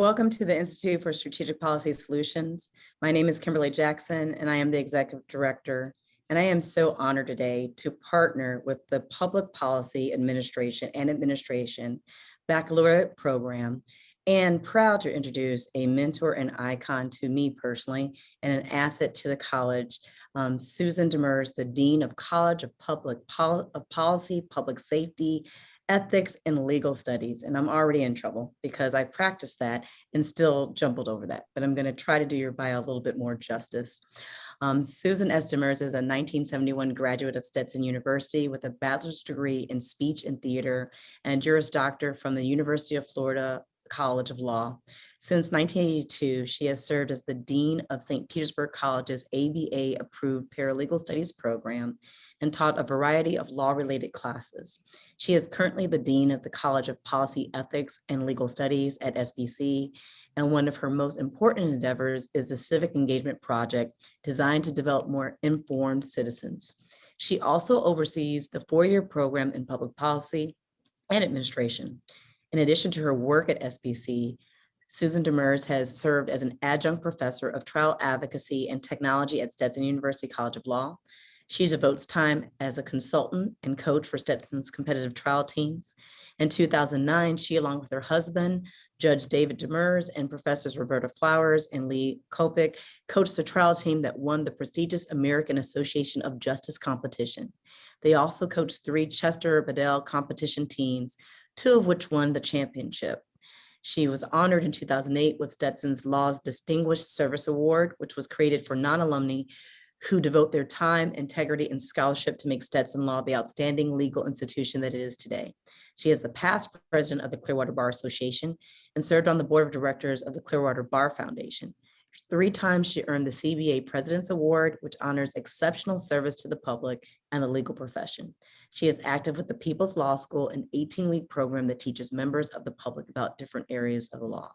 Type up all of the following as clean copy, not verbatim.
Welcome to the Institute for Strategic Policy Solutions. My name is Kimberly Jackson, and I am the Executive Director. And I am so honored today to partner with the Public Policy Administration Baccalaureate Program, and proud to introduce a mentor and icon to me personally, and an asset to the college, Susan Demers, the Dean of College of Policy, Public Safety, Ethics, and Legal Studies. And I'm already in trouble because I practiced that and still jumbled over that, but I'm going to try to do your bio a little bit more justice. Susan S. Demers is a 1971 graduate of Stetson University with a bachelor's degree in speech and theater and Juris Doctor from the University of Florida College of Law. Since 1982, she has served as the Dean of St. Petersburg College's ABA-approved Paralegal Studies program and taught a variety of law-related classes. She is currently the Dean of the College of Policy, Ethics, and Legal Studies at SBC, and one of her most important endeavors is the Civic Engagement Project designed to develop more informed citizens. She also oversees the four-year program in public policy and administration. In addition to her work at SBC, Susan Demers has served as an adjunct professor of trial advocacy and technology at Stetson University College of Law. She devotes time as a consultant and coach for Stetson's competitive trial teams. In 2009, she, along with her husband, Judge David Demers, and Professors Roberta Flowers and Lee Kopik, coached the trial team that won the prestigious American Association of Justice competition. They also coached 3 Chester Bedell competition teams, 2 of which won the championship. She was honored in 2008 with Stetson's Law's Distinguished Service Award, which was created for non-alumni who devote their time, integrity, and scholarship to make Stetson Law the outstanding legal institution that it is today. She is the past president of the Clearwater Bar Association and served on the board of directors of the Clearwater Bar Foundation. 3 times she earned the CBA President's Award, which honors exceptional service to the public and the legal profession. She is active with the People's Law School, an 18-week program that teaches members of the public about different areas of the law.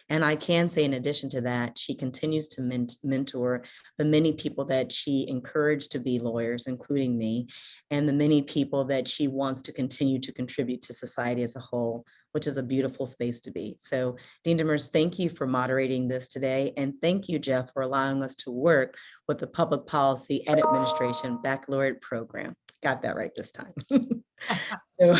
And I can say, in addition to that, she continues to mentor the many people that she encouraged to be lawyers, including me, and the many people that she wants to continue to contribute to society as a whole, which is a beautiful space to be. So, Dean Demers, thank you for moderating this today. And thank you, Jeff, for allowing us to work with the Public Policy and Administration Baccalaureate Program. Got that right this time. So,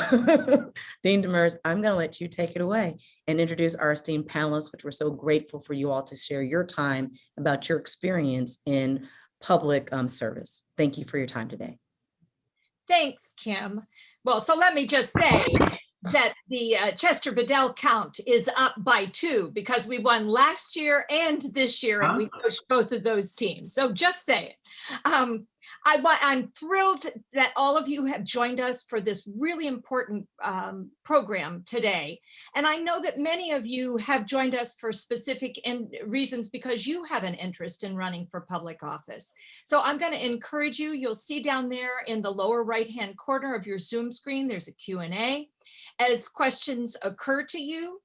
Dean Demers, I'm going to let you take it away and introduce our esteemed panelists, which we're so grateful for you all to share your time about your experience in public service. Thank you for your time today. Thanks, Kim. Well, so let me just say that the Chester Bedell count is up by 2 because we won last year and this year, and we coached both of those teams. So just say it. I'm thrilled that all of you have joined us for this really important program today. And I know that many of you have joined us for specific reasons because you have an interest in running for public office. So I'm going to encourage you. You'll see down there in the lower right-hand corner of your Zoom screen, there's a Q&A. As questions occur to you,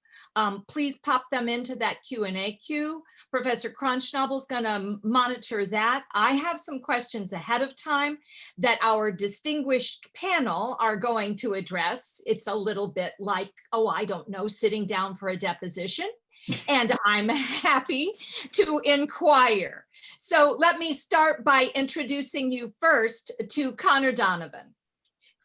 please pop them into that Q&A queue. Professor Kronschnabel is going to monitor that. I have some questions ahead of time that our distinguished panel are going to address. It's a little bit like, oh, I don't know, sitting down for a deposition. And I'm happy to inquire. So let me start by introducing you first to Connor Donovan.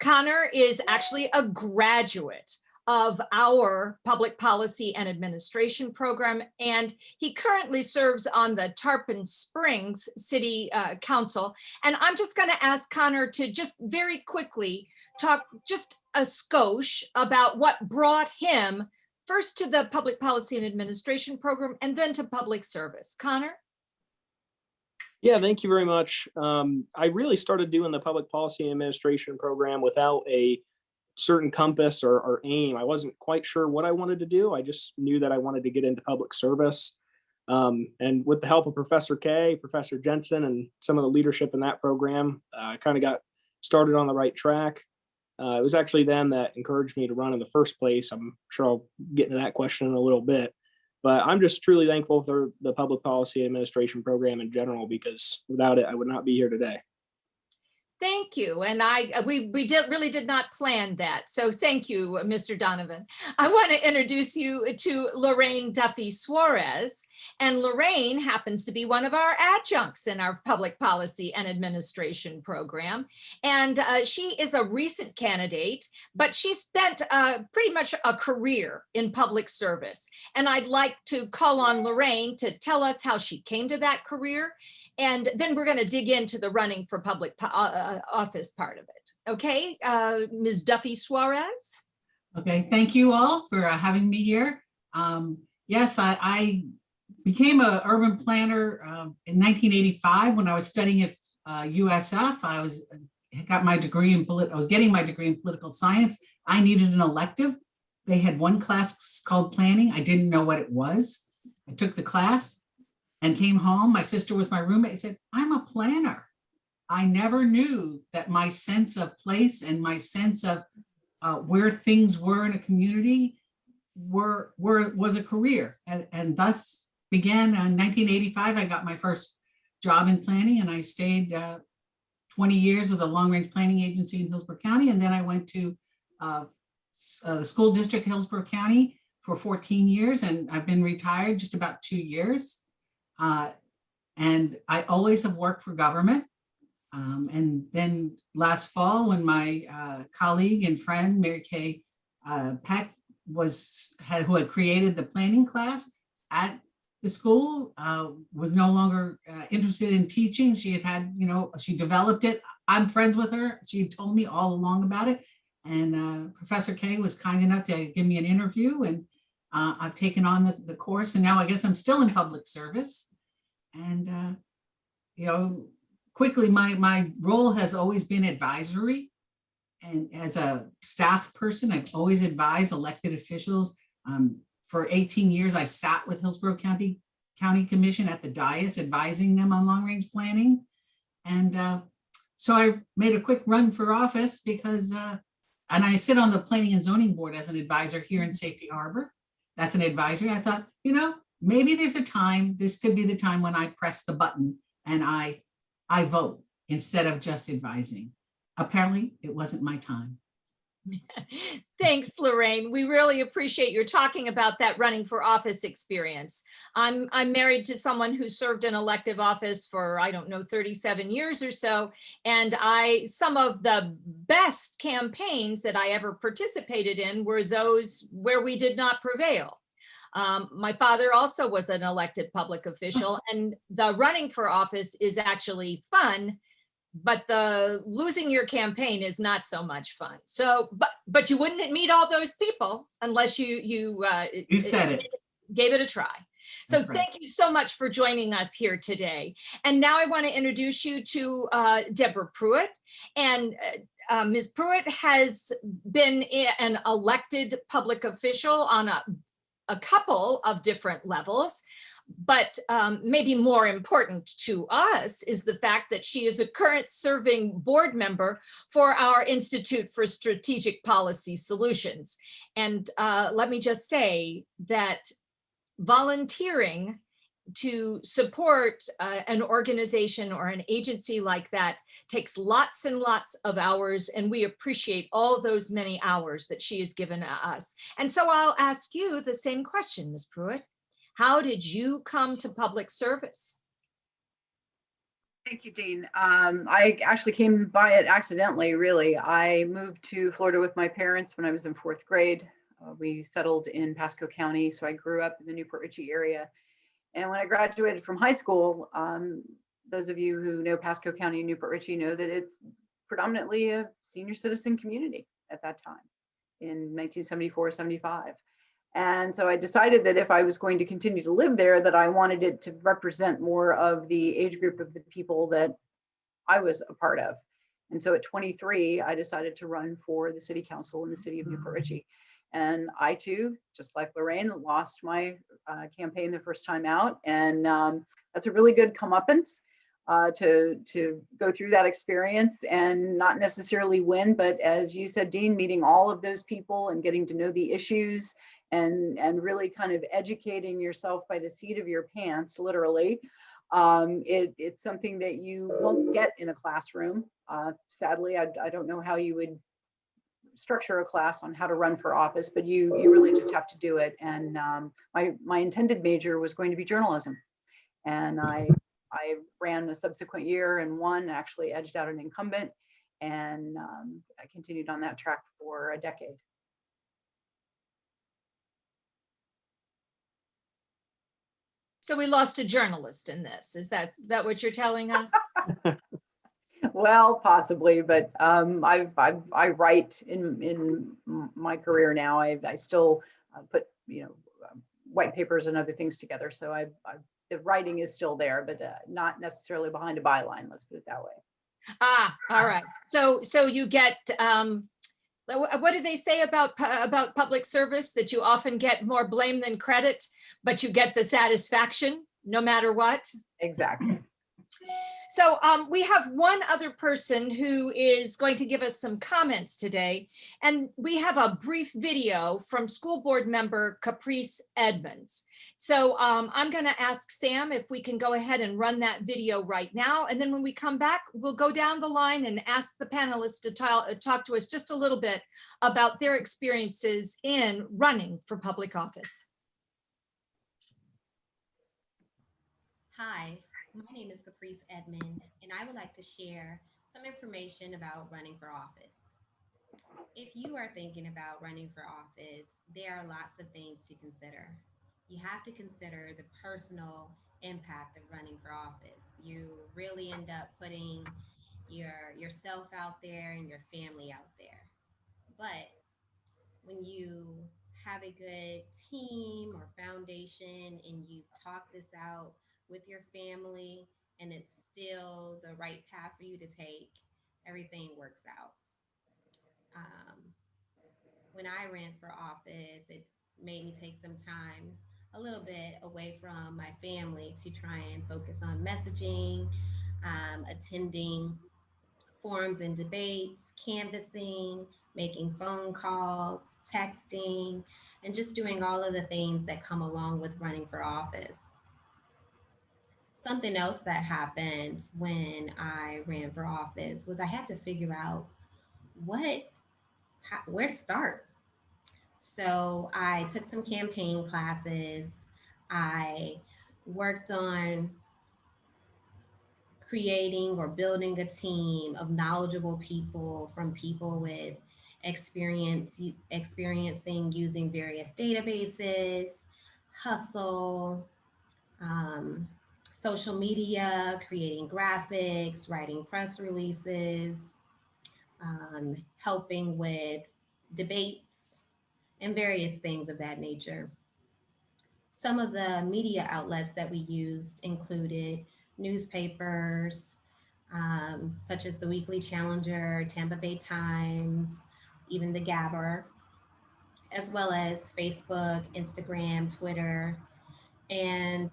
Connor is actually a graduate of our Public Policy and Administration program, and he currently serves on the Tarpon Springs City Council. And I'm just going to ask Connor to just very quickly talk just a skosh about what brought him first to the Public Policy and Administration program and then to public service. Connor? Yeah, thank you very much. I really started doing the Public Policy and Administration program without a certain compass or aim. I wasn't quite sure what I wanted to do. I just knew that I wanted to get into public service. And with the help of Professor Kay, Professor Jensen, and some of the leadership in that program, I kind of got started on the right track. It was actually them that encouraged me to run in the first place. I'm sure I'll get into that question in a little bit. But I'm just truly thankful for the Public Policy Administration program in general, because without it, I would not be here today. Thank you. And we really did not plan that. So thank you, Mr. Donovan. I want to introduce you to Lorraine Duffy Suarez. And Lorraine happens to be one of our adjuncts in our public policy and administration program. And she is a recent candidate, but she spent pretty much a career in public service. And I'd like to call on Lorraine to tell us how she came to that career. And then we're going to dig into the running for public office part of it. Okay, Ms. Duffy Suarez. Okay, thank you all for having me here. Yes, I became an urban planner in 1985 when I was studying at USF. I was getting my degree in political science. I needed an elective. They had one class called planning. I didn't know what it was. I took the class and came home. My sister was my roommate. I said, I'm a planner. I never knew that my sense of place and my sense of where things were in a community was a career. And thus began in 1985. I got my first job in planning, and I stayed 20 years with a long-range planning agency in Hillsborough County. And then I went to the school district, Hillsborough County, for 14 years. And I've been retired just about 2 years. And I always have worked for government. And then last fall, when my colleague and friend, Mary Kay Peck, who had created the planning class at the school, was no longer interested in teaching. She she developed it. I'm friends with her. She had told me all along about it. And Professor Kay was kind enough to give me an interview, and I've taken on the course, and now I guess I'm still in public service. And, quickly, my role has always been advisory. And as a staff person, I've always advised elected officials. For 18 years, I sat with Hillsborough County Commission at the dais, advising them on long-range planning. And so I made a quick run for office because, and I sit on the Planning and Zoning Board as an advisor here in Safety Harbor. That's an advisory. I thought, maybe there's a time, this could be the time when I press the button and I vote instead of just advising. Apparently, it wasn't my time. Thanks, Lorraine. We really appreciate your talking about that running for office experience. I'm married to someone who served in elective office for, 37 years or so. And some of the best campaigns that I ever participated in were those where we did not prevail. My father also was an elected public official, and the running for office is actually fun, but the losing your campaign is not so much fun. So, but you wouldn't meet all those people unless you said it. Gave it a try. So That's right. Thank you so much for joining us here today. And now I want to introduce you to Deborah Pruitt. And Ms. Pruitt has been an elected public official on a couple of different levels. But maybe more important to us is the fact that she is a current serving board member for our Institute for Strategic Policy Solutions. And let me just say that volunteering to support an organization or an agency like that takes lots and lots of hours, and we appreciate all those many hours that she has given us. And so I'll ask you the same question, Ms. Pruitt. How did you come to public service? Thank you, Dean. I actually came by it accidentally, really. I moved to Florida with my parents when I was in 4th grade. We settled in Pasco County, so I grew up in the Newport Richey area. And when I graduated from high school, those of you who know Pasco County and Newport Richey know that it's predominantly a senior citizen community at that time in 1974, 75. And so I decided that if I was going to continue to live there, that I wanted it to represent more of the age group of the people that I was a part of. And so at 23, I decided to run for the city council in the city of Newport Richey. And I too, just like Lorraine, lost my campaign the first time out. And that's a really good comeuppance to go through that experience and not necessarily win, but as you said, Dean, meeting all of those people and getting to know the issues and really kind of educating yourself by the seat of your pants, literally, It's something that you won't get in a classroom. Sadly, I don't know how you would structure a class on how to run for office, but you really just have to do it. And my intended major was going to be journalism, and I ran a subsequent year and won, actually edged out an incumbent, and I continued on that track for a decade. So we lost a journalist in this. Is that what you're telling us? Well, possibly, but I write in my career now. I still put white papers and other things together. So the writing is still there, but not necessarily behind a byline. Let's put it that way. Ah, all right. So you get what do they say about public service? That you often get more blame than credit, but you get the satisfaction no matter what. Exactly. So we have one other person who is going to give us some comments today, and we have a brief video from school board member Caprice Edmonds. So I'm going to ask Sam if we can go ahead and run that video right now, and then when we come back, we'll go down the line and ask the panelists to talk to us just a little bit about their experiences in running for public office. Hi, my name is Caprice Edmond, and I would like to share some information about running for office. If you are thinking about running for office, there are lots of things to consider. You have to consider the personal impact of running for office. You really end up putting yourself out there and your family out there. But when you have a good team or foundation and you've talked this out with your family and it's still the right path for you to take, everything works out. When I ran for office, it made me take some time, a little bit away from my family, to try and focus on messaging, attending forums and debates, canvassing, making phone calls, texting, and just doing all of the things that come along with running for office. Something else that happened when I ran for office was I had to figure out where to start. So I took some campaign classes. I worked on creating or building a team of knowledgeable people, from people with experiencing using various databases, hustle, social media, creating graphics, writing press releases, helping with debates, and various things of that nature. Some of the media outlets that we used included newspapers, such as the Weekly Challenger, Tampa Bay Times, even the Gabber, as well as Facebook, Instagram, Twitter, and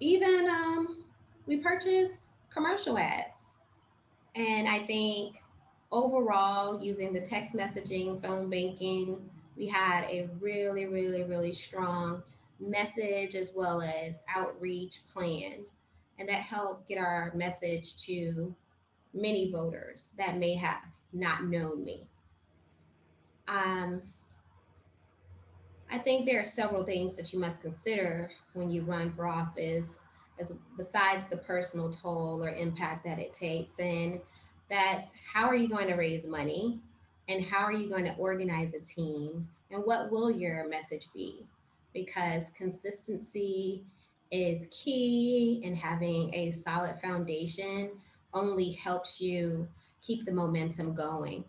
even we purchased commercial ads. And I think overall, using the text messaging, phone banking, we had a really, really, really strong message as well as outreach plan. And that helped get our message to many voters that may have not known me. I think there are several things that you must consider when you run for office, besides the personal toll or impact that it takes. And that's, how are you going to raise money? And how are you going to organize a team? And what will your message be? Because consistency is key, and having a solid foundation only helps you keep the momentum going.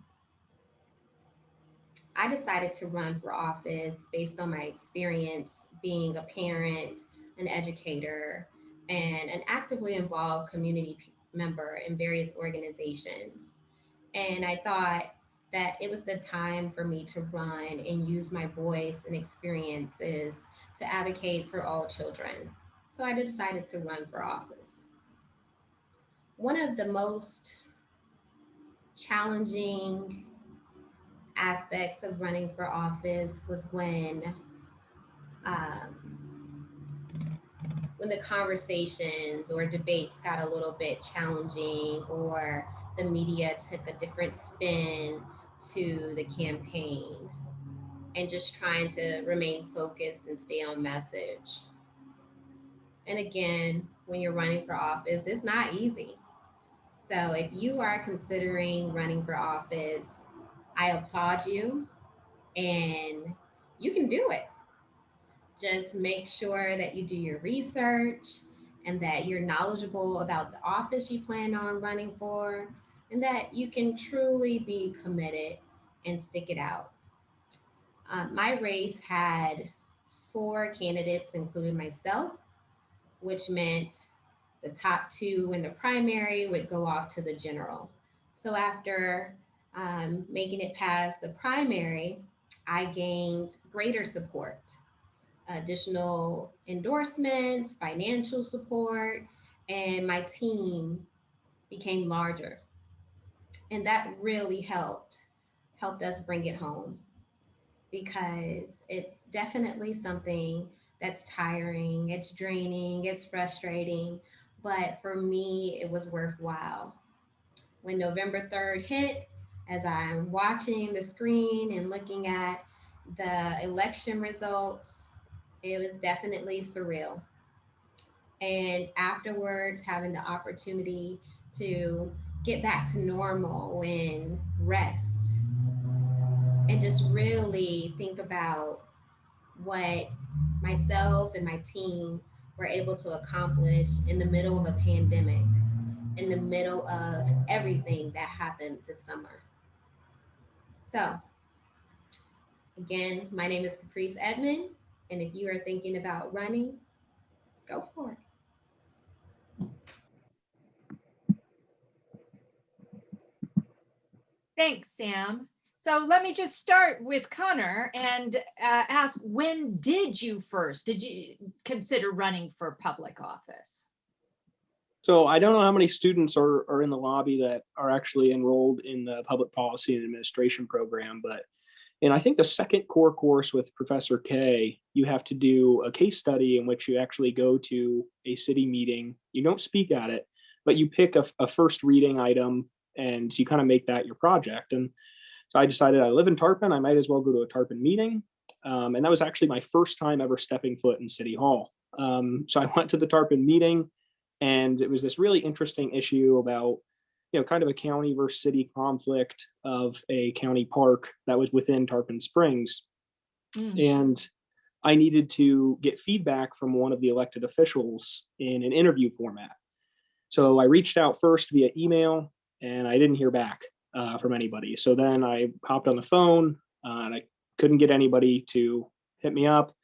I decided to run for office based on my experience being a parent, an educator, and an actively involved community member in various organizations. And I thought that it was the time for me to run and use my voice and experiences to advocate for all children. So I decided to run for office. One of the most challenging aspects of running for office was when when the conversations or debates got a little bit challenging, or the media took a different spin to the campaign, and just trying to remain focused and stay on message. And again, when you're running for office, it's not easy. So if you are considering running for office, I applaud you, and you can do it. Just make sure that you do your research and that you're knowledgeable about the office you plan on running for, and that you can truly be committed and stick it out. My race had 4 candidates, including myself, which meant the top 2 in the primary would go off to the general. So after making it past the primary, I gained greater support, additional endorsements, financial support, and my team became larger. And that really helped us bring it home, because it's definitely something that's tiring, it's draining, it's frustrating, but for me, it was worthwhile. When November 3rd hit, as I'm watching the screen and looking at the election results, it was definitely surreal. And afterwards, having the opportunity to get back to normal and rest, and just really think about what myself and my team were able to accomplish in the middle of a pandemic, in the middle of everything that happened this summer. So again, my name is Caprice Edmond, and if you are thinking about running, go for it. Thanks, Sam. So let me just start with Connor and ask, when did you consider running for public office? So I don't know how many students are in the lobby that are actually enrolled in the public policy and administration program, but I think the second core course with Professor K, you have to do a case study in which you actually go to a city meeting. You don't speak at it, but you pick a first reading item and you kind of make that your project. And so I decided, I live in Tarpon, I might as well go to a Tarpon meeting. And that was actually my first time ever stepping foot in City Hall. So I went to the Tarpon meeting, and it was this really interesting issue about, kind of a county versus city conflict of a county park that was within Tarpon Springs. And I needed to get feedback from one of the elected officials in an interview format. So I reached out first via email, and I didn't hear back from anybody. So then I hopped on the phone, and I couldn't get anybody to hit me up.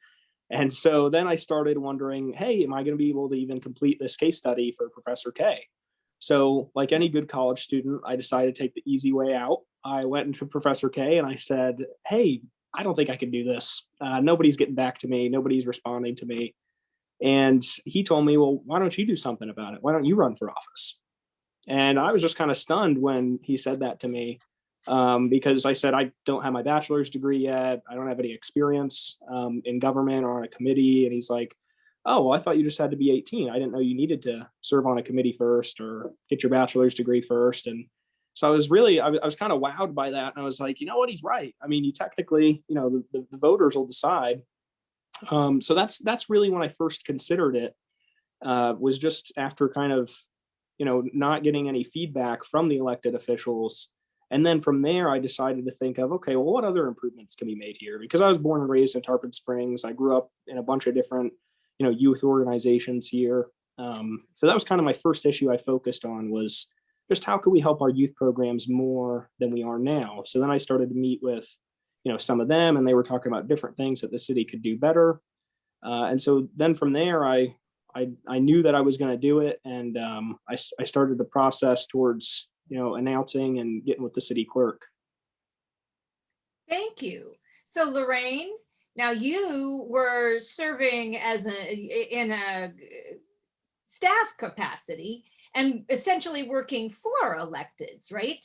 And so then I started wondering, hey, am I going to be able to even complete this case study for Professor K? So like any good college student, I decided to take the easy way out. I went into Professor K and I said, hey, I don't think I can do this. Nobody's getting back to me. Nobody's responding to me. And he told me, well, why don't you do something about it? Why don't you run for office? And I was just kind of stunned when he said that to me, because I said, I don't have my bachelor's degree yet. I don't have any experience in government or on a committee. And he's like, oh, well, I thought you just had to be 18. I didn't know you needed to serve on a committee first or get your bachelor's degree first. And so I was kind of wowed by that. And I was like, you know what, he's right. I mean, you technically, the voters will decide. So that's really when I first considered it, was just after kind of, not getting any feedback from the elected officials. And then from there, I decided to think of, okay, well, what other improvements can be made here? Because I was born and raised in Tarpon Springs. I grew up in a bunch of different, youth organizations here. So that was kind of my first issue I focused on, was just how could we help our youth programs more than we are now? So then I started to meet with, some of them, and they were talking about different things that the city could do better. And so then from there, I knew that I was going to do it. And I started the process towards, announcing and getting with the city clerk. Thank you. So Lorraine, now you were serving in a staff capacity and essentially working for electeds, right?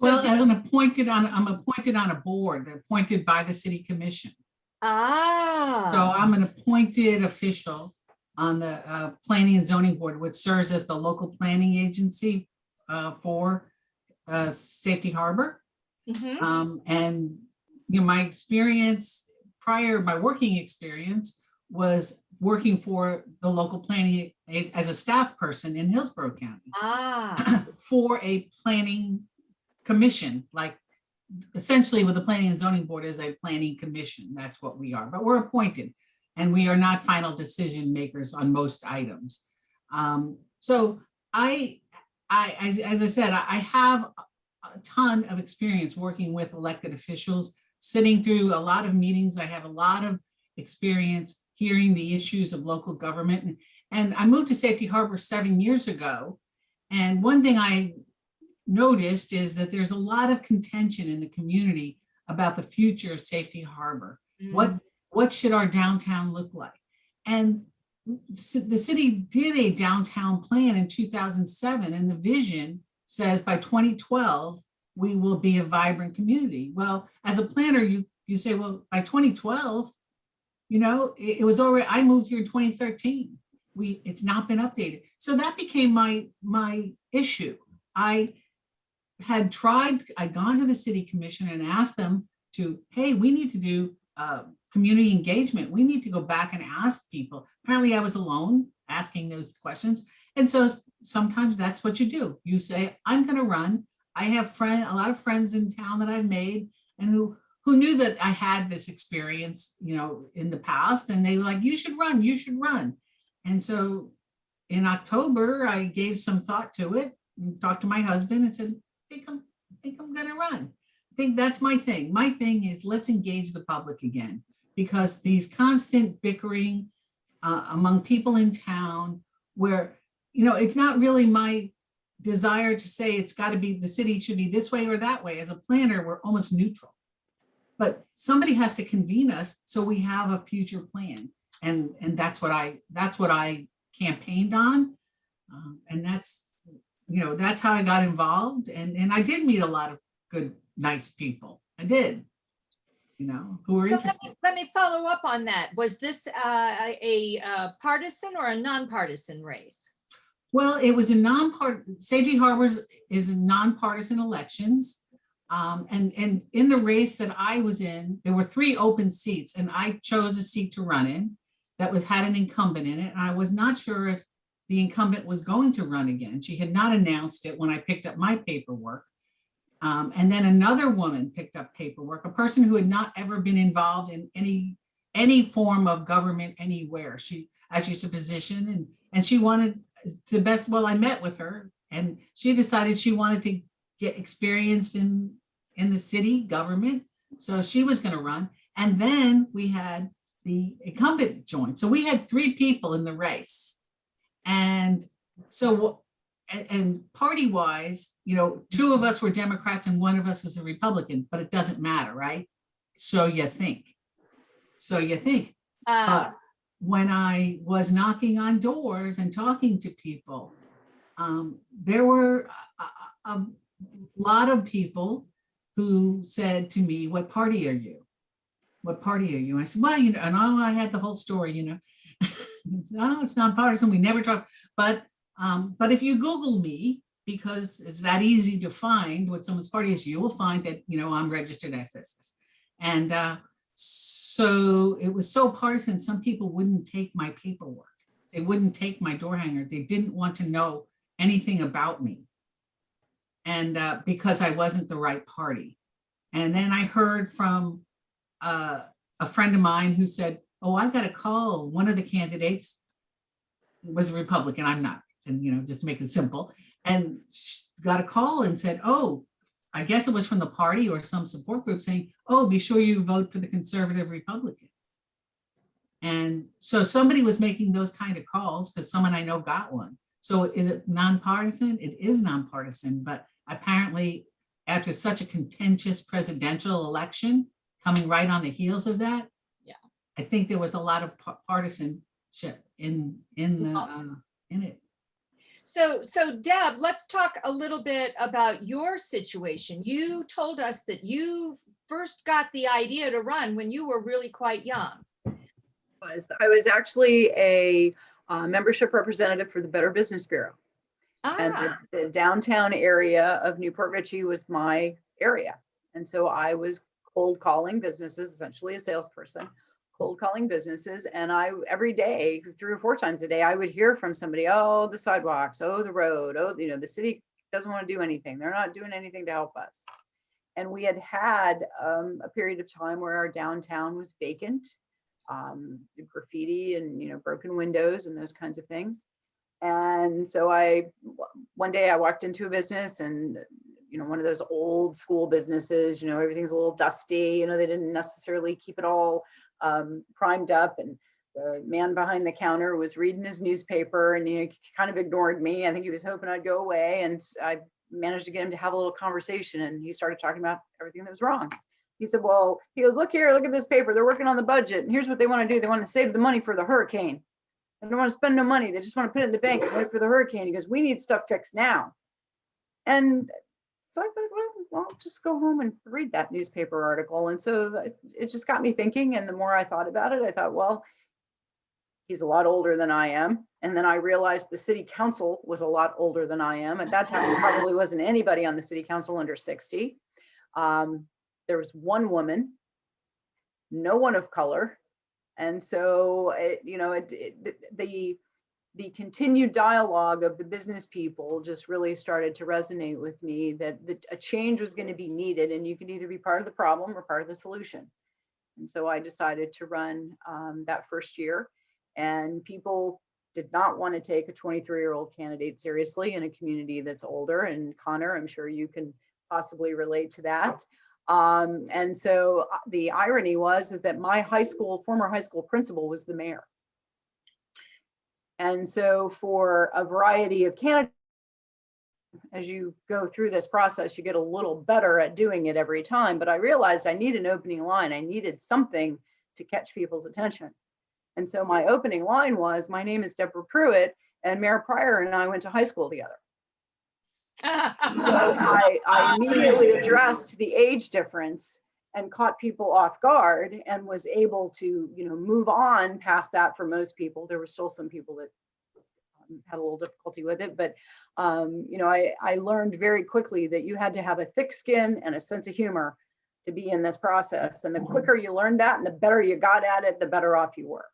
Well, I'm appointed on a board appointed by the city commission. Ah. So I'm an appointed official. on the Planning and Zoning Board, which serves as the local planning agency for Safety Harbor. Mhm. And my experience prior, my working experience was working for the local planning as a staff person in Hillsborough County Ah, for a planning commission, like essentially with the Planning and Zoning Board is a planning commission. That's what we are, but we're appointed and we are not final decision makers on most items. So as I said, I have a ton of experience working with elected officials, sitting through a lot of meetings. I have a lot of experience hearing the issues of local government. And I moved to Safety Harbor 7 years ago. And one thing I noticed is that there's a lot of contention in the community about the future of Safety Harbor. What should our downtown look like? And the city did a downtown plan in 2007, and the vision says by 2012, we will be a vibrant community. Well, as a planner, you say, well, by 2012, it was already, I moved here in 2013. It's not been updated. So that became my issue. I'd gone to the city commission and asked them to, hey, we need to do community engagement. We need to go back and ask people. Apparently I was alone asking those questions. And so sometimes that's what you do. You say, I'm going to run. I have a lot of friends in town that I've made and who knew that I had this experience, in the past. And they were like, you should run. And so in October, I gave some thought to it and talked to my husband and said, I think I'm going to run. I think that's my thing. My thing is let's engage the public again, because these constant bickering among people in town where, it's not really my desire to say it's got to be, the city should be this way or that way. As a planner, we're almost neutral, but somebody has to convene us so we have a future plan. And that's what I campaigned on. And that's how I got involved. And I did meet a lot of good, nice people. I did, who were so interested. let me follow up on that. Was this a partisan or a nonpartisan race? Well, it was a Safety Harbors is a nonpartisan elections. And in the race that I was in, there were 3 open seats and I chose a seat to run in that had an incumbent in it. And I was not sure if the incumbent was going to run again. She had not announced it when I picked up my paperwork. And then another woman picked up paperwork, a person who had not ever been involved in any form of government anywhere. She's a physician and she wanted the best. Well, I met with her and she decided she wanted to get experience in the city government. So she was going to run. And then we had the incumbent join. So we had 3 people in the race. And so, and party wise, 2 of us were Democrats and 1 of us is a Republican, but it doesn't matter, right? So you think. When I was knocking on doors and talking to people, there were a lot of people who said to me, what party are you? What party are you? And I said, well, and I had the whole story, it's nonpartisan. We never talk, but if you Google me, because it's that easy to find what someone's party is, you will find that, I'm registered as this. And so it was so partisan, some people wouldn't take my paperwork. They wouldn't take my door hanger. They didn't want to know anything about me. And because I wasn't the right party. And then I heard from a friend of mine who said, oh, I got a call. One of the candidates was a Republican. I'm not, and just to make it simple. And she got a call and said, oh, I guess it was from the party or some support group saying, oh, be sure you vote for the conservative Republican. And so somebody was making those kind of calls because someone I know got one. So is it nonpartisan? It is nonpartisan, but apparently after such a contentious presidential election coming right on the heels of that, I think there was a lot of partisanship in it. So Deb, let's talk a little bit about your situation. You told us that you first got the idea to run when you were really quite young. I was actually a membership representative for the Better Business Bureau. And Ah, the downtown area of Newport Richey was my area. And so I was cold calling businesses, essentially a salesperson, cold calling businesses. And every day, 3 or 4 times a day, I would hear from somebody, oh, the sidewalks, oh, the road, oh, the city doesn't want to do anything. They're not doing anything to help us. And we had a period of time where our downtown was vacant, graffiti and, broken windows and those kinds of things. And so one day I walked into a business and, one of those old school businesses, everything's a little dusty, they didn't necessarily keep it all primed up. And the man behind the counter was reading his newspaper and, he kind of ignored me. I think he was hoping I'd go away. And I managed to get him to have a little conversation. And he started talking about everything that was wrong. He said, well, he goes, look here, look at this paper. They're working on the budget. And here's what they want to do. They want to save the money for the hurricane. They don't want to spend no money. They just want to put it in the bank and wait for the hurricane. He goes, we need stuff fixed now. And so I thought, well, I'll just go home and read that newspaper article. And so it just got me thinking. And the more I thought about it, I thought, well, he's a lot older than I am. And then I realized the city council was a lot older than I am. At that time, there probably wasn't anybody on the city council under 60. There was one woman, no one of color. And so, the continued dialogue of the business people just really started to resonate with me that a change was going to be needed, and you could either be part of the problem or part of the solution. And so I decided to run that first year, and people did not want to take a 23-year-old candidate seriously in a community that's older. And Connor, I'm sure you can possibly relate to that. And so the irony is that my former high school principal was the mayor. And so for a variety of candidates, as you go through this process, you get a little better at doing it every time. But I realized I need an opening line. I needed something to catch people's attention. And so my opening line was, my name is Deborah Pruitt, and Mayor Pryor and I went to high school together. So I immediately addressed the age difference and caught people off guard and was able to, move on past that for most people. There were still some people that had a little difficulty with it, but I learned very quickly that you had to have a thick skin and a sense of humor to be in this process. And the quicker you learned that and the better you got at it, the better off you were.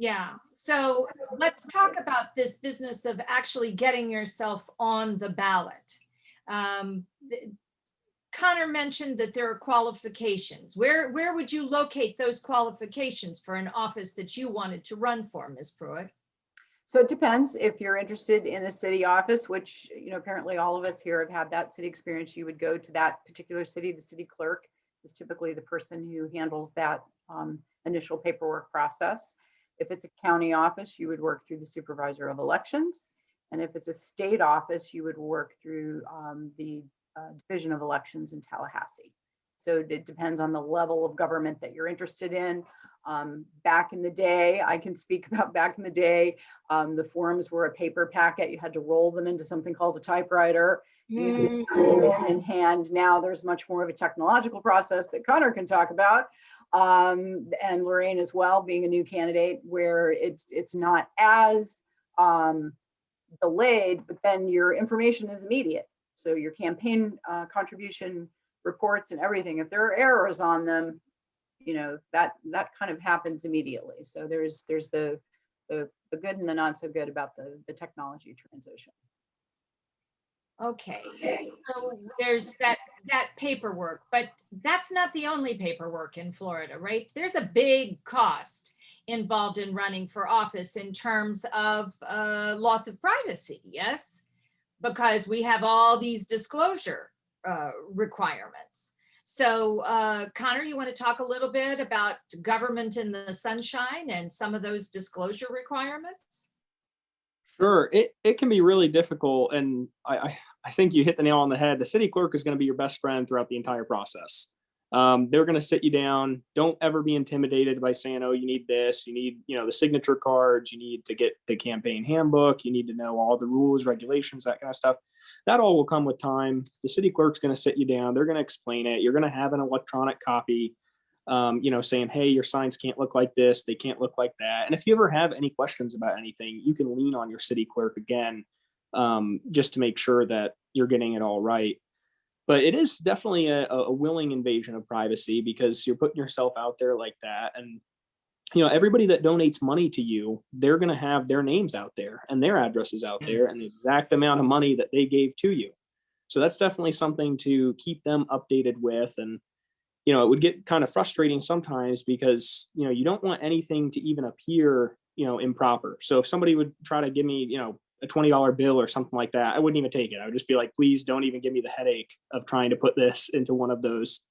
yeah. So let's talk about this business of actually getting yourself on the ballot. Connor mentioned that there are qualifications. Where would you locate those qualifications for an office that you wanted to run for, Ms. Pruitt? So it depends. If you're interested in a city office, which, apparently all of us here have had that city experience, you would go to that particular city. The city clerk is typically the person who handles that initial paperwork process. If it's a county office, you would work through the supervisor of elections. And if it's a state office, you would work through the Division of Elections in Tallahassee. So it depends on the level of government that you're interested in. Back in the day, I can speak about back in the day, the forms were a paper packet. You had to roll them into something called a typewriter. You had to put them in hand. Now there's much more of a technological process that Connor can talk about. And Lorraine as well, being a new candidate, where it's not as delayed, but then your information is immediate. So your campaign contribution reports and everything, if there are errors on them, that kind of happens immediately. So there's the good and the not so good about the technology transition. Okay, so there's that paperwork, but that's not the only paperwork in Florida, right? There's a big cost involved in running for office in terms of loss of privacy, yes? Because we have all these disclosure requirements. So Connor, you want to talk a little bit about government in the sunshine and some of those disclosure requirements? Sure, it can be really difficult, and I think you hit the nail on the head. The city clerk is going to be your best friend throughout the entire process. They're going to sit you down. Don't ever be intimidated by saying, oh, you need this, you need, the signature cards, you need to get the campaign handbook, you need to know all the rules, regulations, that kind of stuff. That all will come with time. The city clerk's going to sit you down. They're going to explain it. You're going to have an electronic copy. saying, hey, your signs can't look like this, they can't look like that. And if you ever have any questions about anything, you can lean on your city clerk again, just to make sure that you're getting it all right. But it is definitely a willing invasion of privacy, because you're putting yourself out there like that. And, everybody that donates money to you, they're going to have their names out there and their addresses out there and the Yes. exact amount of money that they gave to you. So that's definitely something to keep them updated with. And, it would get kind of frustrating sometimes, because, you don't want anything to even appear, improper. So if somebody would try to give me, a $20 bill or something like that, I wouldn't even take it. I would just be like, please don't even give me the headache of trying to put this into one of those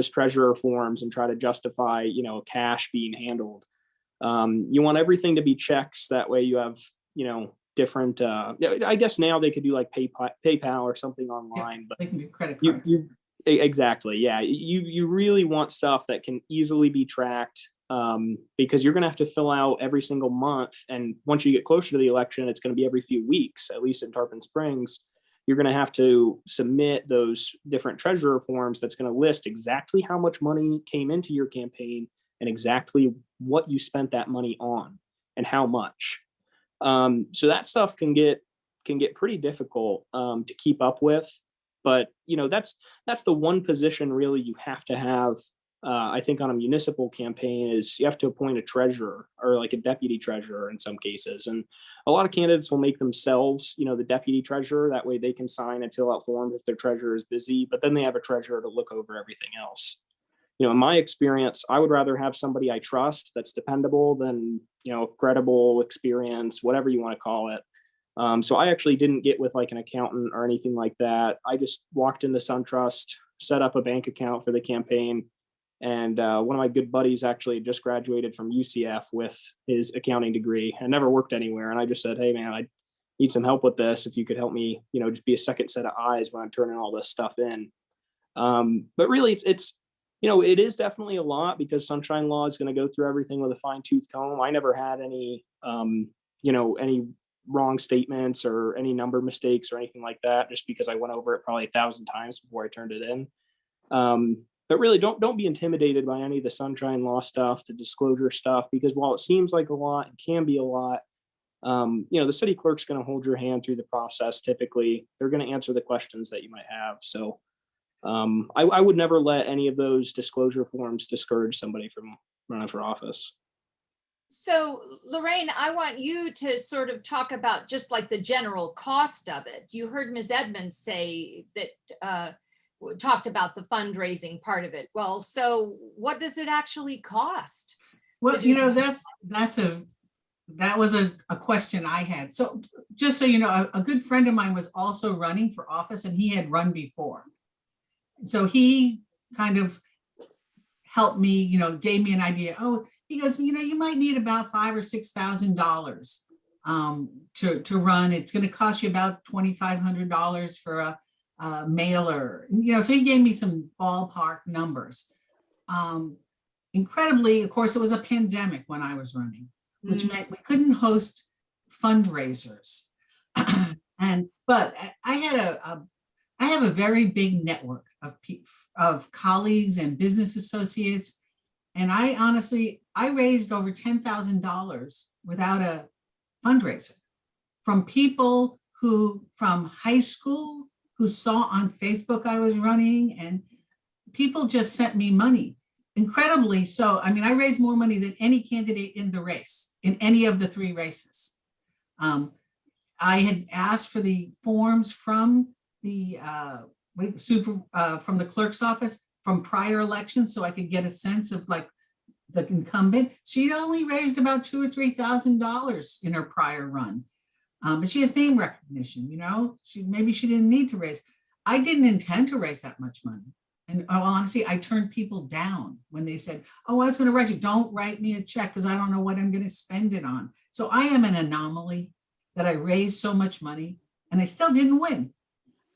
treasurer forms and try to justify, cash being handled. You want everything to be checks. That way you have, different, I guess now they could do like PayPal or something online, but They can do credit you, cards. you exactly. Yeah. You really want stuff that can easily be tracked, because you're going to have to fill out every single month. And once you get closer to the election, it's going to be every few weeks, at least in Tarpon Springs. You're going to have to submit those different treasurer forms that's going to list exactly how much money came into your campaign and exactly what you spent that money on and how much. So that stuff can get pretty difficult to keep up with. But that's the one position really you have to have. I think on a municipal campaign is you have to appoint a treasurer or like a deputy treasurer in some cases. And a lot of candidates will make themselves, the deputy treasurer. That way they can sign and fill out forms if their treasurer is busy, but then they have a treasurer to look over everything else. In my experience, I would rather have somebody I trust that's dependable than, credible, experience, whatever you want to call it. So I actually didn't get with like an accountant or anything like that. I just walked into SunTrust, set up a bank account for the campaign. And one of my good buddies actually just graduated from UCF with his accounting degree and never worked anywhere. And I just said, hey, man, I need some help with this. If you could help me, just be a second set of eyes when I'm turning all this stuff in. But really, it's it is definitely a lot, because Sunshine Law is going to go through everything with a fine tooth comb. I never had any, any wrong statements or any number mistakes or anything like that, just because I went over it probably 1,000 times before I turned it in. But really, don't be intimidated by any of the Sunshine Law stuff, the disclosure stuff, because while it seems like a lot and can be a lot, the city clerk's going to hold your hand through the process. Typically, they're going to answer the questions that you might have. So I would never let any of those disclosure forms discourage somebody from running for office. So Lorraine, I want you to sort of talk about just like the general cost of it. You heard Ms. Edmonds say that talked about the fundraising part of it. Well, so what does it actually cost? Well, that was a question I had. So just so you know, a good friend of mine was also running for office, and he had run before. So he kind of helped me, gave me an idea. Oh, he goes, you might need about $5,000 or $6,000 to run. It's going to cost you about $2,500 for a mailer. So he gave me some ballpark numbers. Incredibly, of course, it was a pandemic when I was running, which meant we couldn't host fundraisers. But I have a very big network of colleagues and business associates. And I raised over $10,000 without a fundraiser from people from high school who saw on Facebook I was running, and people just sent me money. Incredibly so. I mean, I raised more money than any candidate in the race, in any of the 3 races. I had asked for the forms from the from the clerk's office from prior elections, so I could get a sense of like the incumbent. She'd only raised about $2,000 or $3,000 in her prior run, but she has name recognition. Maybe she didn't need to raise. I didn't intend to raise that much money, and honestly, I turned people down when they said, "Oh, I was going to write you. Don't write me a check because I don't know what I'm going to spend it on." So I am an anomaly that I raised so much money and I still didn't win.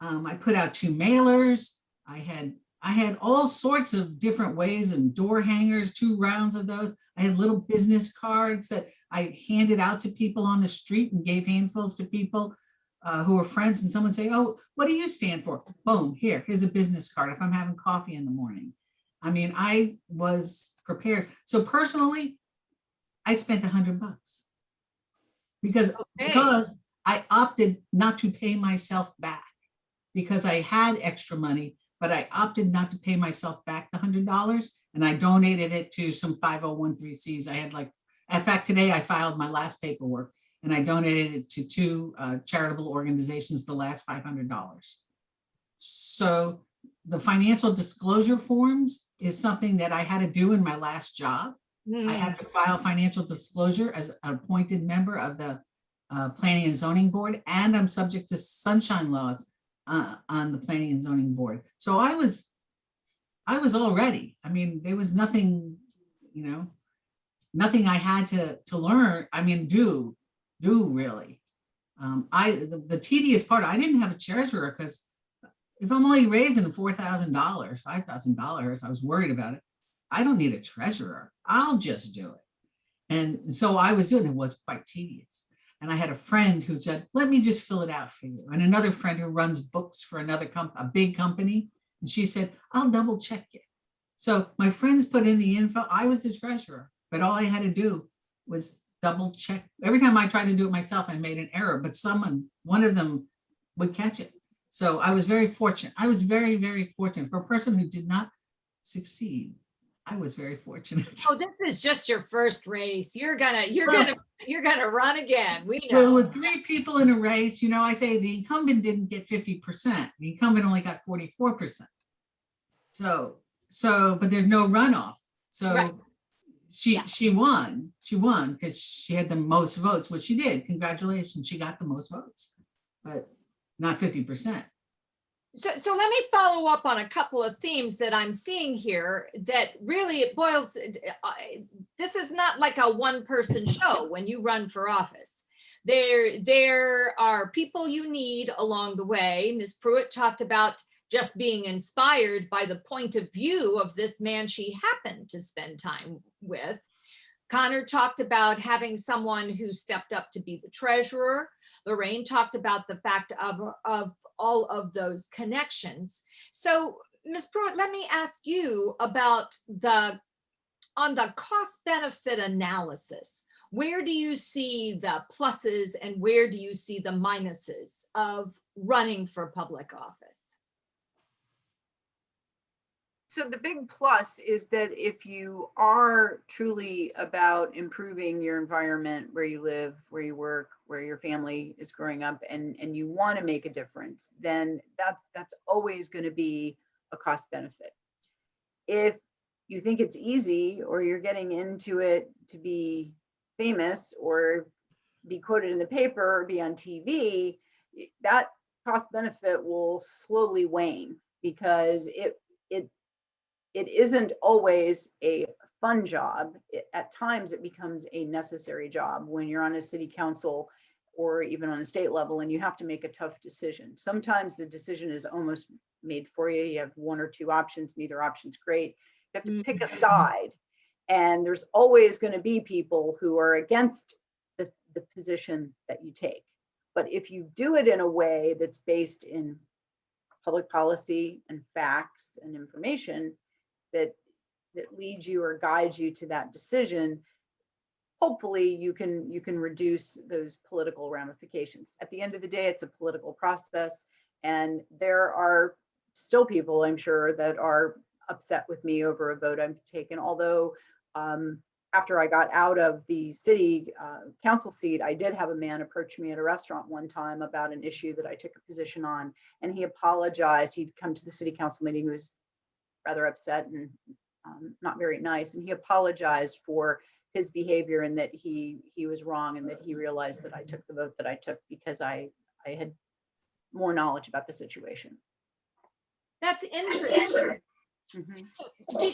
I put out 2 mailers. I had all sorts of different ways, and door hangers, 2 rounds of those. I had little business cards that I handed out to people on the street and gave handfuls to people who were friends, and someone say, "Oh, what do you stand for?" Boom, here's a business card if I'm having coffee in the morning. I mean, I was prepared. So personally, I spent $100 because I opted not to pay myself back because I had extra money, but I opted not to pay myself back the $100 and I donated it to some 501(c)(3)s. I had like, in fact, today I filed my last paperwork and I donated it to two charitable organizations, the last $500. So the financial disclosure forms is something that I had to do in my last job. I had to file financial disclosure as an appointed member of the Planning and Zoning Board, and I'm subject to sunshine laws on the Planning and Zoning Board. So I was all ready. I mean, there was nothing, nothing I had to learn. I mean, do really. The tedious part, I didn't have a treasurer because if I'm only raising $4,000, $5,000, I was worried about it. I don't need a treasurer. I'll just do it. And so I was doing it. Was quite tedious. And I had a friend who said, let me just fill it out for you. And another friend who runs books for another a big company. And she said, I'll double check it. So my friends put in the info. I was the treasurer, but all I had to do was double check. Every time I tried to do it myself, I made an error, but one of them would catch it. So I was very fortunate. I was very, very fortunate. For a person who did not succeed, I was very fortunate. Oh, this is just your first race. You're gonna run again. We know. Well, with 3 people in a race, I say the incumbent didn't get 50%. The incumbent only got 44%. So, but there's no runoff. So Right. She won because she had the most votes, which she did. Congratulations, she got the most votes, but not 50%. So let me follow up on a couple of themes that I'm seeing here that really it boils. This is not like a one-person show when you run for office. There are people you need along the way. Ms. Pruitt talked about just being inspired by the point of view of this man she happened to spend time with. Connor talked about having someone who stepped up to be the treasurer. Lorraine talked about the fact of all of those connections. So, Ms. Pruitt, let me ask you about on the cost benefit analysis, where do you see the pluses and where do you see the minuses of running for public office? So the big plus is that if you are truly about improving your environment, where you live, where you work, where your family is growing up, and you want to make a difference, then that's always going to be a cost benefit. If you think it's easy or you're getting into it to be famous or be quoted in the paper or be on TV, that cost benefit will slowly wane because it isn't always a fun job. At times it becomes a necessary job when you're on a city council or even on a state level and you have to make a tough decision. Sometimes the decision is almost made for you. You have 1 or 2 options, neither option's great. You have to pick a side. And there's always going to be people who are against the position that you take. But if you do it in a way that's based in public policy and facts and information, that leads you or guides you to that decision, hopefully you can reduce those political ramifications. At the end of the day, it's a political process, and there are still people, I'm sure, that are upset with me over a vote I've taken. Although after I got out of the city council seat, I did have a man approach me at a restaurant one time about an issue that I took a position on, and he apologized. He'd come to the city council meeting. He was rather upset and not very nice, and he apologized for his behavior and that he was wrong and that he realized that I took the vote that I took because I had more knowledge about the situation. That's interesting. Mm-hmm.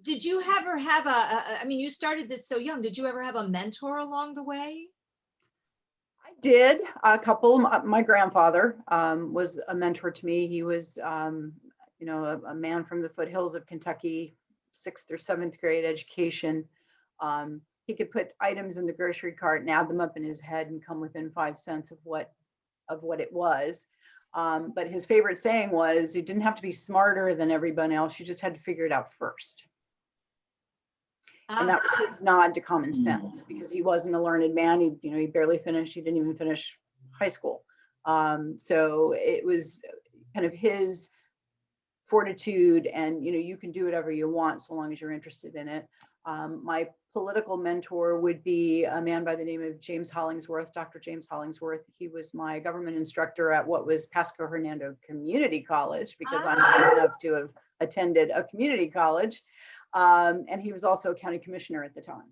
Did you ever have I mean, you started this so young, did you ever have a mentor along the way? I did a couple. My grandfather was a mentor to me. He was a man from the foothills of Kentucky, 6th or 7th grade education. He could put items in the grocery cart and add them up in his head and come within 5 cents of what it was. But his favorite saying was, you didn't have to be smarter than everyone else. You just had to figure it out first. And that was his nod to common sense, because he wasn't a learned man. He barely finished. He didn't even finish high school. So it was kind of his fortitude, and you can do whatever you want so long as you're interested in it. My political mentor would be a man by the name of James Hollingsworth, Dr. James Hollingsworth. He was my government instructor at what was Pasco Hernando Community College, because I'm old enough to have attended a community college. And he was also a county commissioner at the time.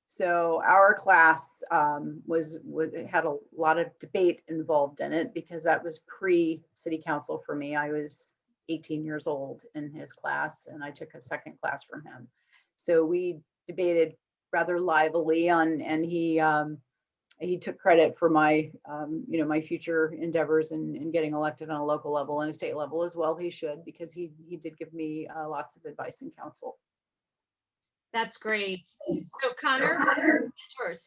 So our class had a lot of debate involved in it, because that was pre-city council for me. I was 18 years old in his class, and I took a second class from him. So we debated rather lively and he took credit for my my future endeavors in getting elected on a local level and a state level as well. He should, because he did give me lots of advice and counsel. That's great. So Connor, what are your mentors?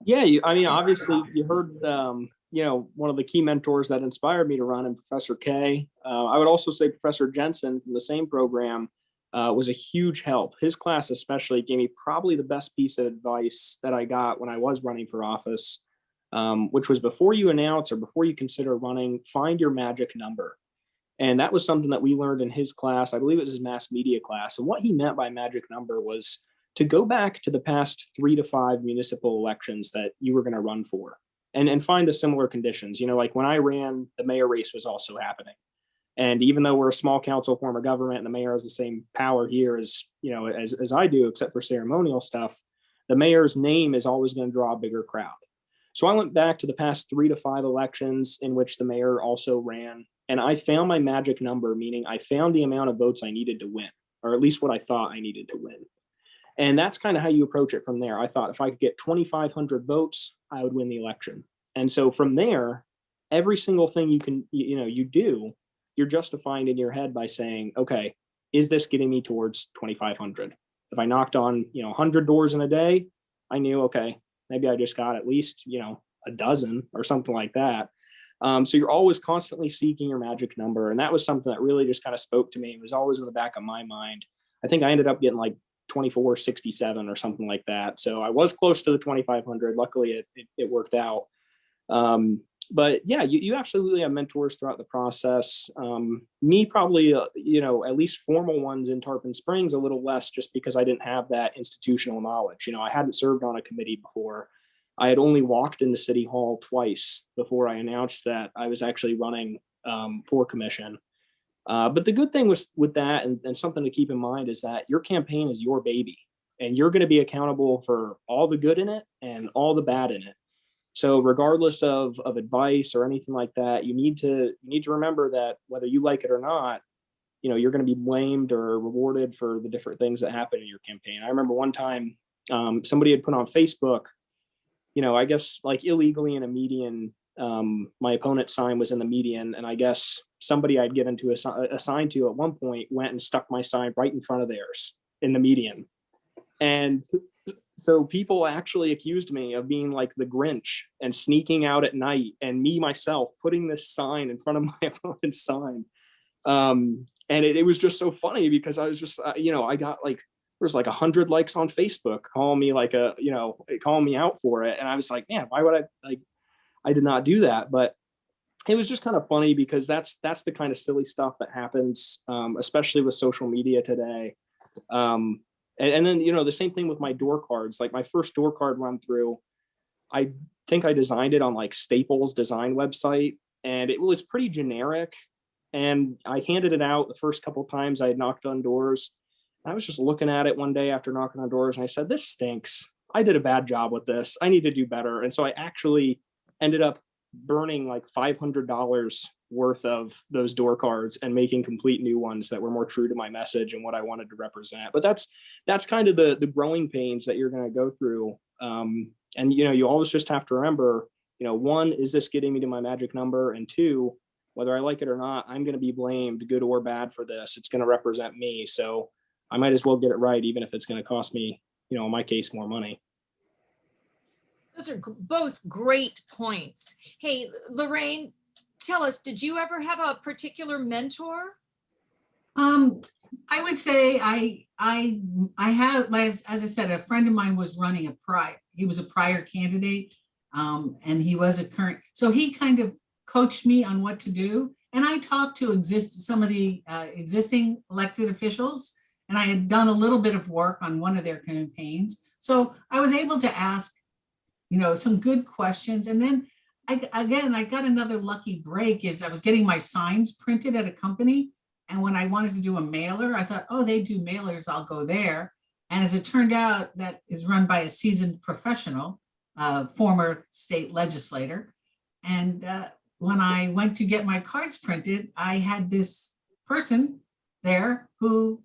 Yeah, obviously you heard, one of the key mentors that inspired me to run, and Professor K. I would also say Professor Jensen from the same program was a huge help. His class especially gave me probably the best piece of advice that I got when I was running for office, which was, before you announce or before you consider running, find your magic number. And that was something that we learned in his class. I believe it was his mass media class. And what he meant by magic number was to go back to the past 3 to 5 municipal elections that you were going to run for, and find the similar conditions. Like when I ran, the mayor race was also happening. And even though we're a small council form of government and the mayor has the same power here as I do, except for ceremonial stuff, the mayor's name is always going to draw a bigger crowd. So I went back to the past 3 to 5 elections in which the mayor also ran, and I found my magic number, meaning I found the amount of votes I needed to win, or at least what I thought I needed to win. And that's kind of how you approach it from there. I thought if I could get 2,500 votes, I would win the election. And so from there, every single thing you do, you're justifying in your head by saying, okay, is this getting me towards 2,500? If I knocked on, 100 doors in a day, I knew, okay, maybe I just got at least, a dozen or something like that. So you're always constantly seeking your magic number. And that was something that really just kind of spoke to me. It was always in the back of my mind. I think I ended up getting like 2467 or something like that. So I was close to the 2,500. Luckily, it worked out. But yeah, you absolutely have mentors throughout the process. Me probably, at least formal ones in Tarpon Springs, a little less, just because I didn't have that institutional knowledge. I hadn't served on a committee before. I had only walked into City Hall twice before I announced that I was actually running for commission. But the good thing with that, and something to keep in mind, is that your campaign is your baby, and you're going to be accountable for all the good in it and all the bad in it. So regardless of advice or anything like that, you need to remember that whether you like it or not, you're going to be blamed or rewarded for the different things that happen in your campaign. I remember one time somebody had put on Facebook, I guess like illegally in a median, my opponent's sign was in the median, and I guess somebody I'd given to a sign to at one point went and stuck my sign right in front of theirs in the median. And so people actually accused me of being like the Grinch and sneaking out at night, and me myself putting this sign in front of my opponent's sign. And it was just so funny, because I was just, I got like, there's like 100 likes on Facebook calling me calling me out for it. And I was like, man, why would I did not do that. But it was just kind of funny, because that's the kind of silly stuff that happens, especially with social media today. And then, the same thing with my door cards. Like my first door card run through, I think I designed it on like Staples design website, and it was pretty generic. And I handed it out the first couple of times I had knocked on doors. I was just looking at it one day after knocking on doors, and I said, this stinks. I did a bad job with this. I need to do better. And so I actually ended up burning like $500 worth of those door cards and making complete new ones that were more true to my message and what I wanted to represent. But that's kind of the growing pains that you're going to go through. And you always just have to remember, one, is this getting me to my magic number? And two, whether I like it or not, I'm going to be blamed, good or bad, for this. It's going to represent me. So I might as well get it right, even if it's going to cost me, in my case, more money. Those are both great points. Hey, Lorraine, tell us, did you ever have a particular mentor? I would say I have, as I said, a friend of mine was running he was a prior candidate, and he was a current, so he kind of coached me on what to do. And I talked to some of the existing elected officials, and I had done a little bit of work on one of their campaigns. So I was able to ask, some good questions. And then I got another lucky break is I was getting my signs printed at a company. And when I wanted to do a mailer, I thought, oh, they do mailers, I'll go there. And as it turned out, that is run by a seasoned professional, former state legislator. And when I went to get my cards printed, I had this person there who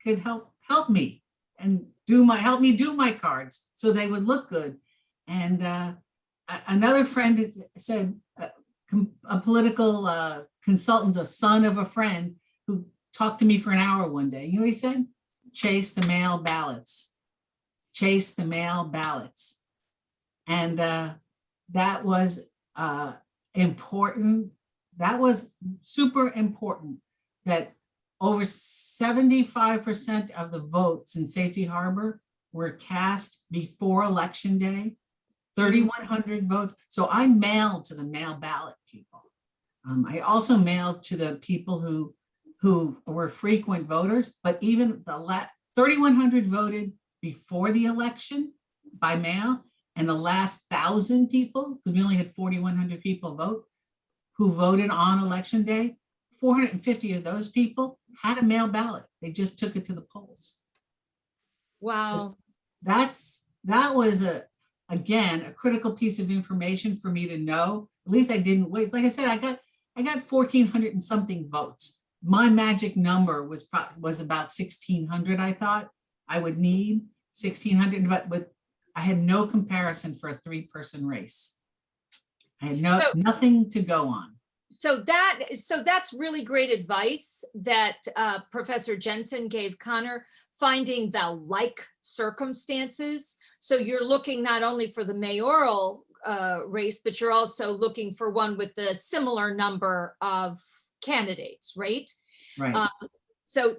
could help me and help me do my cards so they would look good. And another friend said, a political consultant, a son of a friend, who talked to me for an hour one day. You know what he said? Chase the mail ballots. Chase the mail ballots. And that was important. That was super important, that over 75% of the votes in Safety Harbor were cast before Election Day, 3,100 votes. So I mailed to the mail ballot people. I also mailed to the people who were frequent voters, but even the 3,100 voted before the election by mail, and the last 1,000 people, because we only had 4,100 people vote, who voted on Election Day, 450 of those people had a mail ballot. They just took it to the polls. Wow. So that was again a critical piece of information for me to know. At least I didn't wait. Like I said, I got 1,400 and something votes. My magic number was about 1,600. I thought I would need 1,600, but I had no comparison for a 3-person race. I had nothing to go on. So that's really great advice that Professor Jensen gave Connor, finding the like circumstances. So you're looking not only for the mayoral race, but you're also looking for one with the similar number of candidates, right? Right. So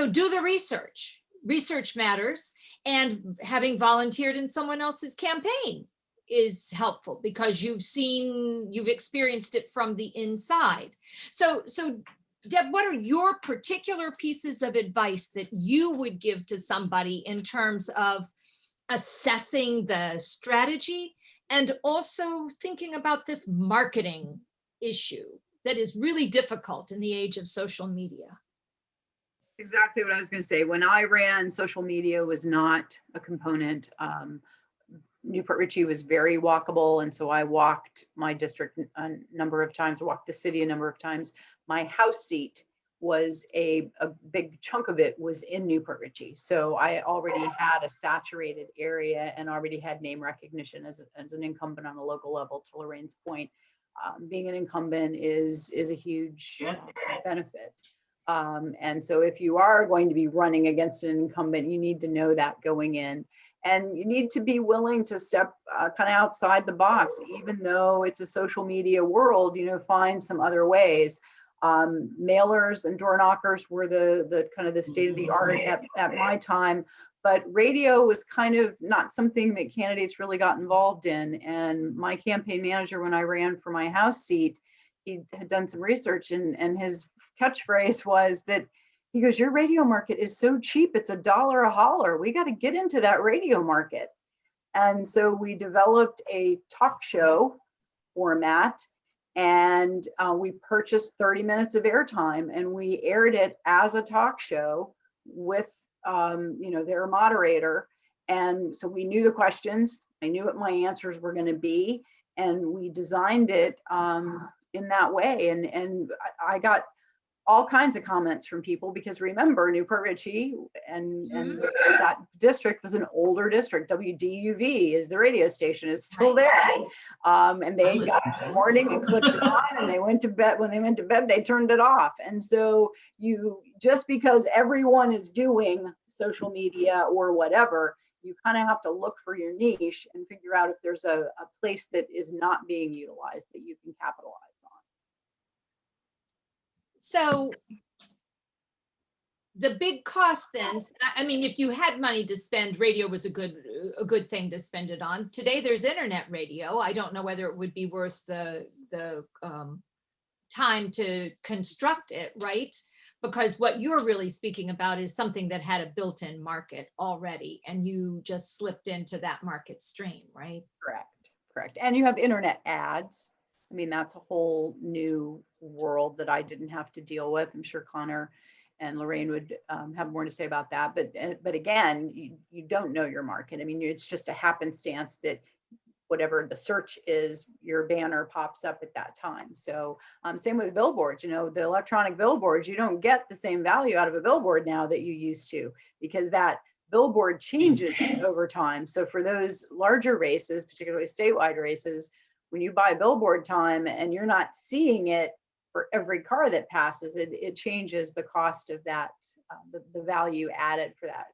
do the research. Research matters, and having volunteered in someone else's campaign is helpful because you've experienced it from the inside. So Deb, what are your particular pieces of advice that you would give to somebody in terms of assessing the strategy and also thinking about this marketing issue that is really difficult in the age of social media? Exactly what I was going to say. When I ran, social media was not a component. Newport Richey was very walkable, and so I walked my district a number of times, walked the city a number of times. My house seat was a big chunk of it was in Newport Richey. So I already had a saturated area and already had name recognition as an incumbent on a local level. To Lorraine's point, being an incumbent is a huge benefit. And so if you are going to be running against an incumbent, you need to know that going in. And you need to be willing to step kind of outside the box, even though it's a social media world, find some other ways. Mailers and door knockers were the kind of the state of the art at my time, but radio was kind of not something that candidates really got involved in. And my campaign manager, when I ran for my House seat, he had done some research, and his catchphrase was that he goes, "Your radio market is so cheap, it's $1 a holler. We got to get into that radio market." And so we developed a talk show format, and we purchased 30 minutes of airtime, and we aired it as a talk show with their moderator. And so we knew the questions, I knew what my answers were going to be, and we designed it in that way. And I got all kinds of comments from people, because remember, Newport Richey and that district was an older district. WDUV is the radio station, is still there. And they got the warning and clicked it on, and they went to bed. When they went to bed, they turned it off. And so just because everyone is doing social media or whatever, you kind of have to look for your niche and figure out if there's a place that is not being utilized that you can capitalize on. So the big cost then, I mean, if you had money to spend, radio was a good thing to spend it on. Today there's internet radio. I don't know whether it would be worth the time to construct it, right? Because what you're really speaking about is something that had a built-in market already, and you just slipped into that market stream, right? Correct. And you have internet ads. I mean, that's a whole new world that I didn't have to deal with. I'm sure Connor and Lorraine would have more to say about that. But again, you don't know your market. I mean, it's just a happenstance that whatever the search is, your banner pops up at that time. So same with billboards, you know, the electronic billboards, you don't get the same value out of a billboard now that you used to, because that billboard changes over time. So for those larger races, particularly statewide races, when you buy billboard time and you're not seeing it for every car that passes, it changes the cost of that, the value added for that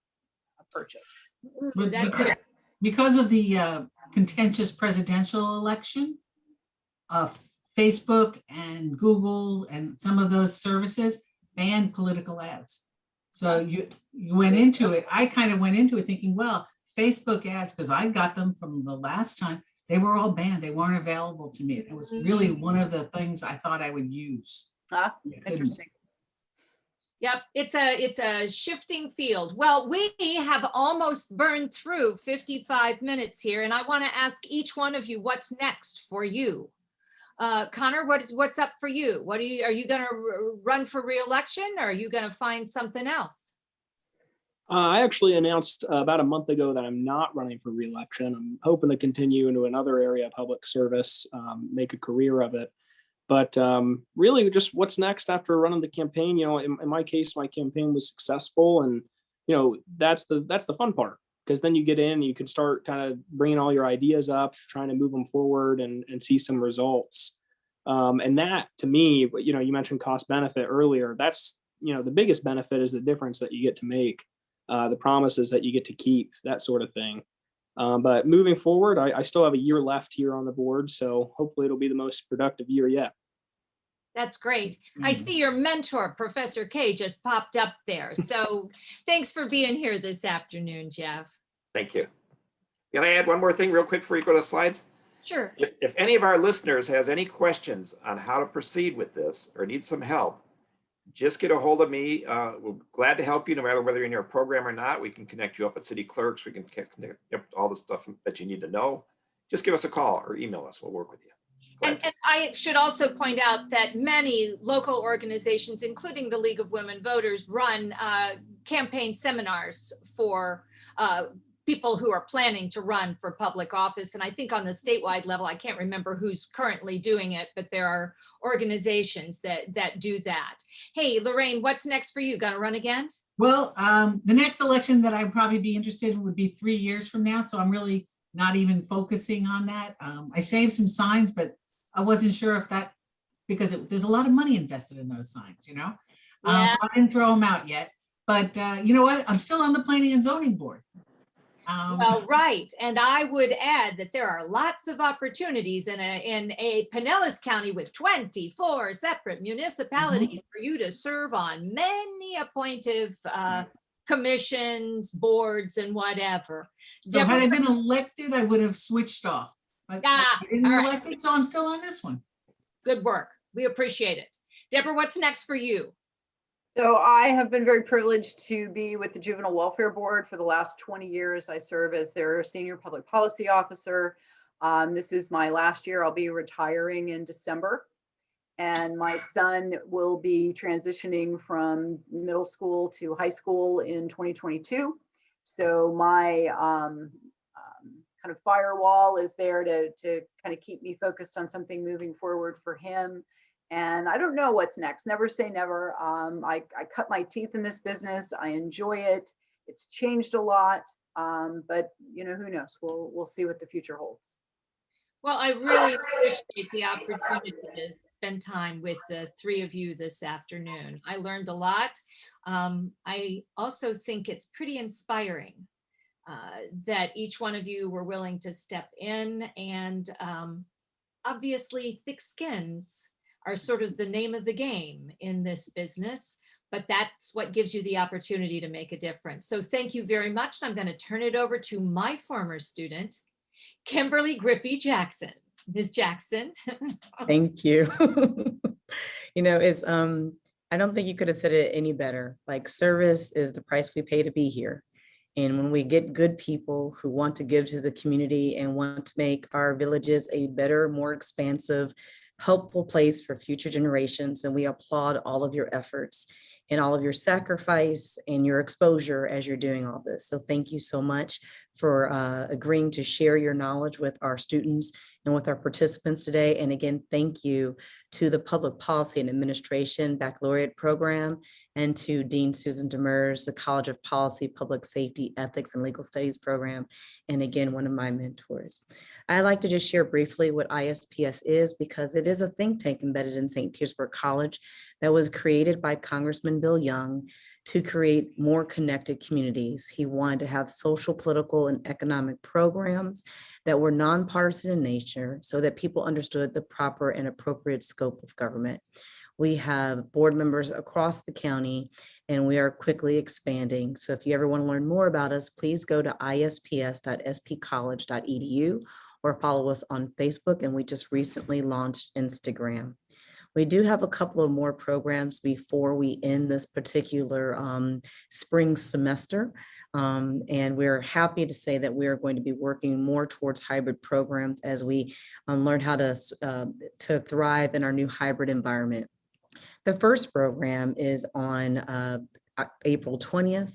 purchase. Ooh, that's Because of the contentious presidential election, Facebook and Google and some of those services banned political ads. So you went into it. I kind of went into it thinking, well, Facebook ads, because I got them from the last time, they were all banned. They weren't available to me. It was really one of the things I thought I would use. Interesting. Yep, it's a shifting field. Well, we have almost burned through 55 minutes here, and I want to ask each one of you what's next for you. Connor, what's up for you? Are you going to run for re-election, or are you going to find something else? I actually announced about a month ago that I'm not running for re-election. I'm hoping to continue into another area of public service, make a career of it. But really just what's next after running the campaign, you know, in my case, my campaign was successful, and, you know, that's the fun part, because then you get in, you can start kind of bringing all your ideas up, trying to move them forward and see some results. And that, to me, you know, you mentioned cost benefit earlier. That's, you know, the biggest benefit is the difference that you get to make, the promises that you get to keep, that sort of thing. But moving forward, I still have a year left here on the board, so hopefully it'll be the most productive year yet. That's great. I see your mentor, Professor K, just popped up there. So thanks for being here this afternoon, Jeff. Thank you. Can I add one more thing real quick before you go to the slides? Sure. If any of our listeners has any questions on how to proceed with this or need some help, just get a hold of me. We're glad to help you, no matter whether you're in your program or not. We can connect you up at city clerks. We can connect up all the stuff that you need to know. Just give us a call or email us. We'll work with you. And I should also point out that many local organizations, including the League of Women Voters, run campaign seminars for people who are planning to run for public office. And I think on the statewide level, I can't remember who's currently doing it, but there are organizations that do that. Hey, Lorraine, what's next for you? Gonna run again? Well, the next election that I'd probably be interested in would be 3 years from now. So I'm really not even focusing on that. I saved some signs, but I wasn't sure if that, because there's a lot of money invested in those signs, you know? Yeah. So I didn't throw them out yet. But you know what? I'm still on the Planning and Zoning Board. Well, right. And I would add that there are lots of opportunities in a Pinellas County with 24 separate municipalities for you to serve on many appointive commissions, boards, and whatever. So had I been elected, I would have switched off. But I didn't all right. elected, so I'm still on this one. Good work. We appreciate it. Deborah, what's next for you? So I have been very privileged to be with the Juvenile Welfare Board for the last 20 years. I serve as their senior public policy officer. This is my last year. I'll be retiring in December. And my son will be transitioning from middle school to high school in 2022. So my kind of firewall is there to kind of keep me focused on something moving forward for him. And I don't know what's next. Never say never. I cut my teeth in this business. I enjoy it. It's changed a lot, but you know, who knows? We'll see what the future holds. Well, I really appreciate the opportunity to spend time with the three of you this afternoon. I learned a lot. I also think it's pretty inspiring that each one of you were willing to step in, and obviously thick skins are sort of the name of the game in this business, but that's what gives you the opportunity to make a difference. So thank you very much. I'm going to turn it over to my former student, Kimberly Griffey Jackson. Ms. Jackson. Thank you. You know, it's I don't think you could have said it any better. Like, service is the price we pay to be here. And when we get good people who want to give to the community and want to make our villages a better, more expansive, helpful place for future generations, and we applaud all of your efforts and all of your sacrifice and your exposure as you're doing all this. So thank you so much for agreeing to share your knowledge with our students and with our participants today. And again, thank you to the Public Policy and Administration Baccalaureate Program and to Dean Susan Demers, the College of Policy, Public Safety, Ethics, and Legal Studies Program. And again, one of my mentors. I'd like to just share briefly what ISPS is, because it is a think tank embedded in St. Petersburg College that was created by Congressman Bill Young to create more connected communities. He wanted to have social, political, and economic programs that were nonpartisan in nature so that people understood the proper and appropriate scope of government. We have board members across the county, and we are quickly expanding. So if you ever want to learn more about us, please go to isps.spcollege.edu or follow us on Facebook. And we just recently launched Instagram. We do have a couple of more programs before we end this particular spring semester. And we're happy to say that we are going to be working more towards hybrid programs as we learn how to thrive in our new hybrid environment. The first program is on April 20th,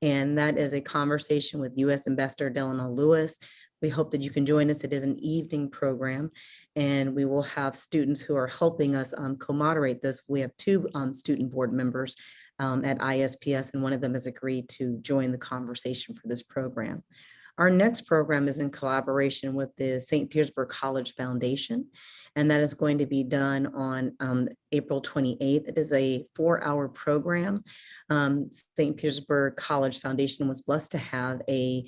and that is a conversation with U.S. Ambassador Delano Lewis. We hope that you can join us. It is an evening program, and we will have students who are helping us co-moderate this. We have two student board members at ISPS, and one of them has agreed to join the conversation for this program. Our next program is in collaboration with the St. Petersburg College Foundation, and that is going to be done on April 28th. It is a 4-hour program. St. Petersburg College Foundation was blessed to have a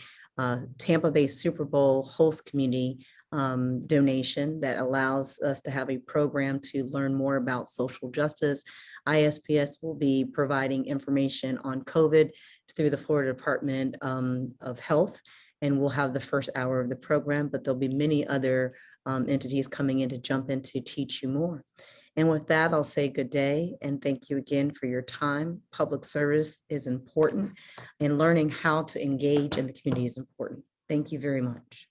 Tampa Bay Super Bowl host community donation that allows us to have a program to learn more about social justice. ISPS will be providing information on COVID through the Florida Department of Health, and we'll have the first hour of the program, but there'll be many other entities coming in to jump in to teach you more. And with that, I'll say good day and thank you again for your time. Public service is important, and learning how to engage in the community is important. Thank you very much.